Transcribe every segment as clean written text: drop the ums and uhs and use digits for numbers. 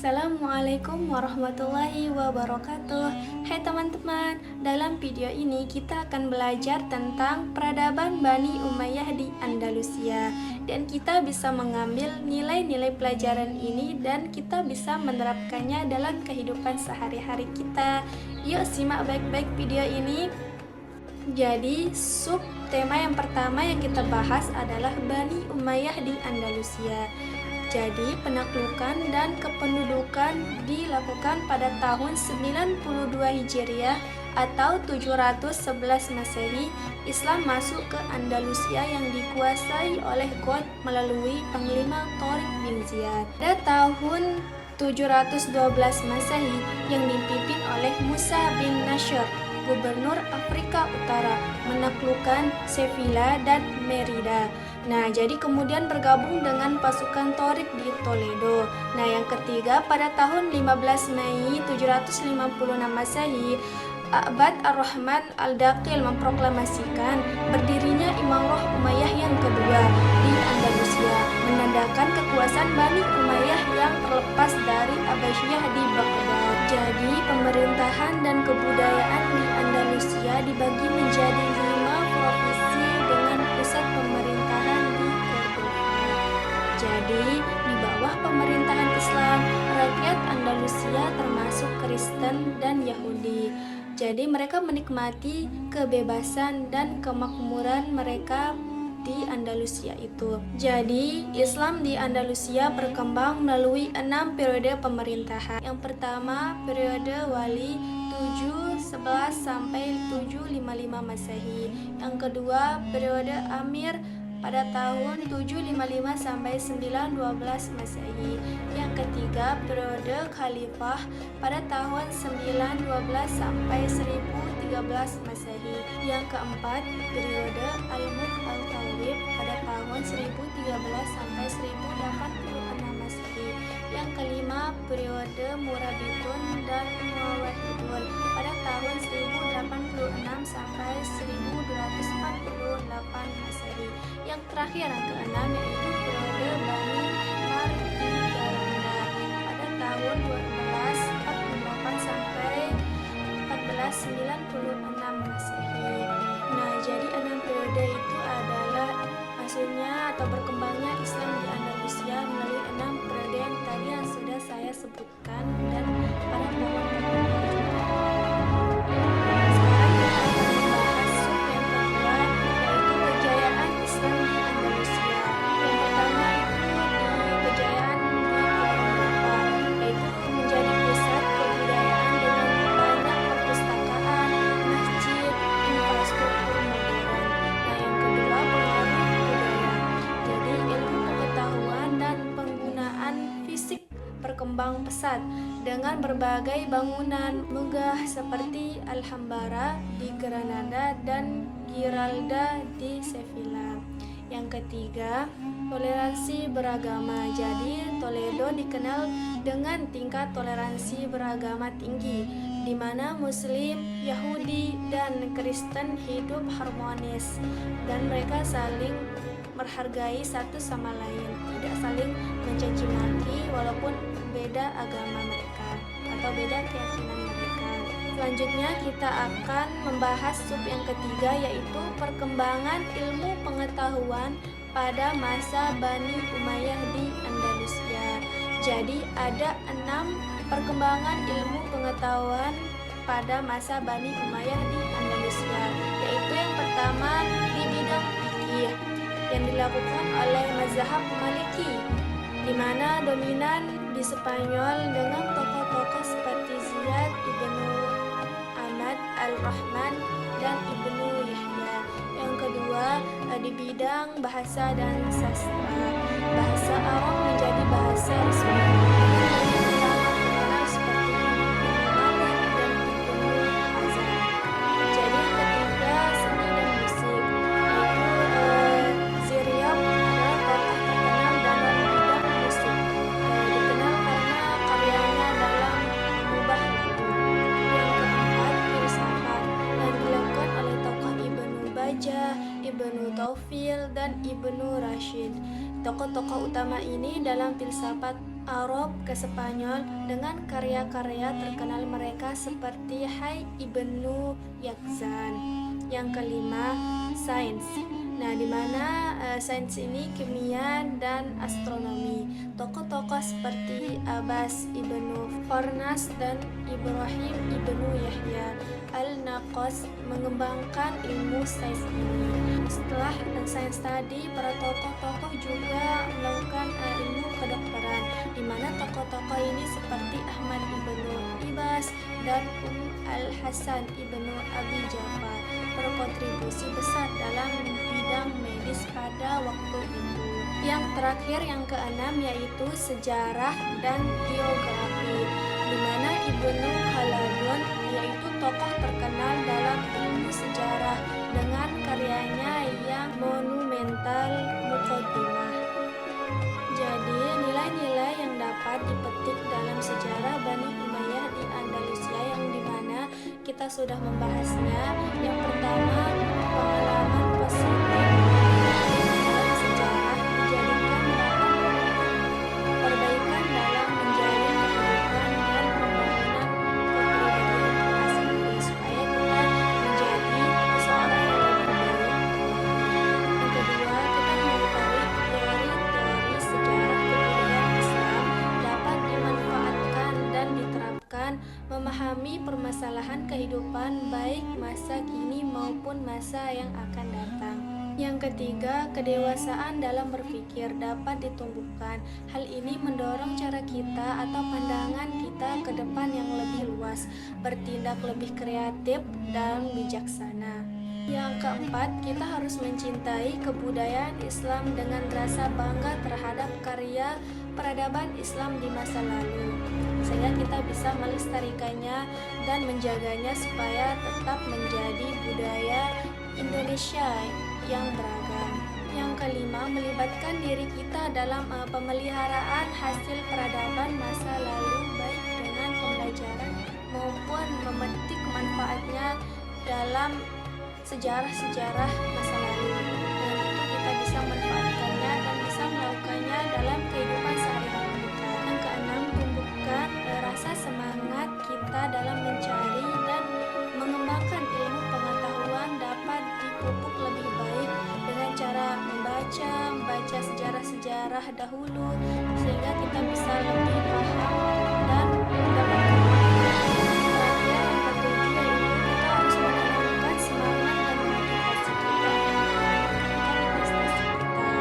Assalamualaikum warahmatullahi wabarakatuh. Hai teman-teman, dalam video ini kita akan belajar tentang peradaban Bani Umayyah di Andalusia. Dan kita bisa mengambil nilai-nilai pelajaran ini dan kita bisa menerapkannya dalam kehidupan sehari-hari kita. Yuk simak baik-baik video ini. Jadi sub tema yang pertama yang kita bahas adalah Bani Umayyah di Andalusia. Jadi penaklukan dan kependudukan dilakukan pada tahun 92 Hijriah atau 711 Masehi. Islam masuk ke Andalusia yang dikuasai oleh God melalui Panglima Tariq bin Ziyad. Pada tahun 712 Masehi yang dipimpin oleh Musa bin Nasr, gubernur Afrika Utara, menaklukkan Sevilla dan Merida. Nah, jadi kemudian bergabung dengan pasukan Tariq di Toledo. Nah, yang ketiga, pada tahun 15 Mei 756 Masehi, Abd ar-Rahman al-Daqil memproklamasikan berdirinya Imarah Umayyah yang kedua di Andalusia, menandakan kekuasaan Bani Umayyah yang terlepas dari Abbasiyah di Baghdad. Jadi, pemerintahan dan kebudayaan di Andalusia dibagi menjadi 5 provinsi dengan pusat pemerintahan di Cordoba. Jadi, di bawah pemerintahan Islam, rakyat Andalusia termasuk Kristen dan Yahudi. Jadi mereka menikmati kebebasan dan kemakmuran mereka di Andalusia itu. Jadi Islam di Andalusia berkembang melalui 6 periode pemerintahan. Yang pertama, periode wali 711 sampai 755 Masehi. Yang kedua, periode amir pada tahun 755 sampai 912 Masehi. Yang ketiga, periode khalifah pada tahun 912 sampai 1013 Masehi. Yang keempat, periode al-Mulk al-Tawib pada tahun 1013 sampai 1086 Masehi. Yang kelima, periode Murabitun dan Muwahhidun pada tahun 1086 sampai 1248 Masehi. Yang terakhir, yang keenam, yaitu periode Bani Umar di Granada pada tahun 1248 sampai 1496 Masehi. Nah, jadi 6 periode itu adalah maksudnya atau berkembangnya Islam di Andalusia melalui 6 periode yang tadi yang sudah saya sebutkan dan pada pohon-pohonnya juga. Sekarang kita akan membahas sub yang kedua, yaitu kejayaan Islam di Andalusia. Yang pertama itu di kejayaan di Cordoba, yaitu menjadi pusat kebudayaan dengan banyak perpustakaan, masjid, infrastruktur modern. Nah, yang kedua, pengaruh budaya. Jadi ilmu pengetahuan dan penggunaan fisik berkembang pesat dengan berbagai bangunan megah seperti Alhambra di Granada dan Giralda di Sevilla. Yang ketiga, toleransi beragama. Jadi Toledo dikenal dengan tingkat toleransi beragama tinggi, di mana Muslim, Yahudi, dan Kristen hidup harmonis dan mereka saling menghargai satu sama lain, tidak saling mencaci maki walaupun beda agama mereka atau beda keyakinan mereka. Selanjutnya kita akan membahas sub yang ketiga, yaitu perkembangan ilmu pengetahuan pada masa Bani Umayyah di Andalusia. Jadi ada 6 perkembangan ilmu pengetahuan pada masa Bani Umayyah di Andalusia, yaitu yang pertama di bidang fikih yang dilakukan oleh mazhab Maliki, di mana dominan di Spanyol dengan tokoh-tokoh seperti Ziyad ibnu Ahmad al-Rahman dan Ibnu Yahya. Yang kedua, di bidang bahasa dan sastra, bahasa Arab menjadi bahasa resmi dengan ulama terkenal seperti Ibnu Malik dan Ibnu Hazm. Jadi yang ketiga, seni dan musik, yaitu Ziryab adalah tokoh terkenal dalam bidang musik, dikenal karena karyanya dalam mengubah lagu. Yang keempat, filsafat yang dilakukan oleh tokoh Ibnu Bajjah, Ibnu Taufil, dan Ibnu Rashid. Tokoh-tokoh utama ini dalam filsafat Arab ke Spanyol dengan karya-karya terkenal mereka seperti Hai Ibnu Yaqzan. Yang kelima, sains. Nah, di mana sains ini kimia dan astronomi. Tokoh-tokoh seperti Abbas ibnu Farnas dan Ibrahim ibnu Yahya al-Naqas mengembangkan ilmu sains ini. Setelah sains tadi, para tokoh-tokoh juga melakukan ilmu kedokteran, di mana tokoh-tokoh ini seperti Ahmad ibnu Ibas dan al-Hasan ibnu Abi Ja'far berkontribusi besar dalam bidang medis pada waktu itu. Yang terakhir, yang keenam, yaitu sejarah dan geografi, di mana Ibnu Khaldun yaitu tokoh terkenal dalam ilmu sejarah dengan karyanya yang monumental Muqaddimah. Jadi, nilai-nilai yang dapat dipetik dalam sejarah Bani Umayyah di Andalusia yang dimana kita sudah membahasnya. Yang pertama, pengalaman positif dalam sejarah dijadikan bahan perbaikan dalam menjalin kehidupan dan pembangunan kepribadian masing-masing supaya kita menjadi seorang yang lebih baik. Yang kedua, kita mengetahui teori-teori sejarah kebudayaan Islam dapat dimanfaatkan dan diterapkan memahami permasalahan kehidupan baik masa kini maupun masa yang akan datang. Yang ketiga, kedewasaan dalam berpikir dapat ditumbuhkan. Hal ini mendorong cara kita atau pandangan kita ke depan yang lebih luas, bertindak lebih kreatif dan bijaksana. Yang keempat, kita harus mencintai kebudayaan Islam dengan rasa bangga terhadap karya peradaban Islam di masa lalu, sehingga kita bisa melestarikannya dan menjaganya supaya tetap menjadi budaya Indonesia yang beragam. Yang kelima, melibatkan diri kita dalam pemeliharaan hasil peradaban masa lalu baik dengan pembelajaran maupun memetik manfaatnya dalam sejarah-sejarah masa lalu. Dengan itu kita bisa manfaatkannya dan bisa melakukannya dalam kehidupan sehari-hari kita. Yang keenam, tumbuhkan rasa semangat kita dalam mencari dan mengembangkan ilmu pengetahuan dapat dipupuk lebih baik dengan cara membaca sejarah-sejarah dahulu sehingga kita bisa lebih paham dan mendapatkan terakhir, yang ketujuh, yaitu kita harus menanamkan semangat dan motivasi kita untuk prestasi kita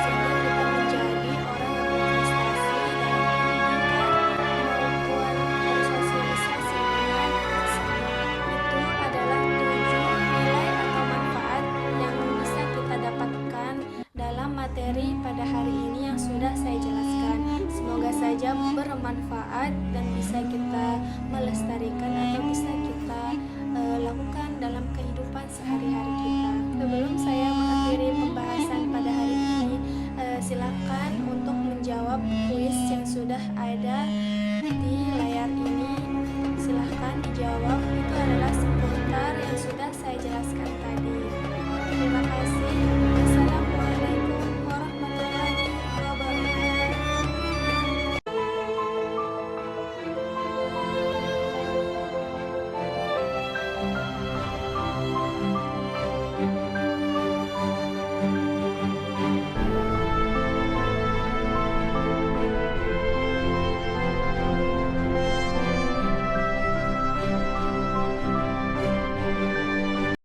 sehingga kita menjadi orang yang berprestasi dalam pendidikan maupun bersosialisasi dengan sesama. Itu adalah 7 nilai atau manfaat yang bisa kita dapatkan dalam materi pada hari ini yang sudah saya jelaskan. Semoga saja bermanfaat dan bisa kita melestarikan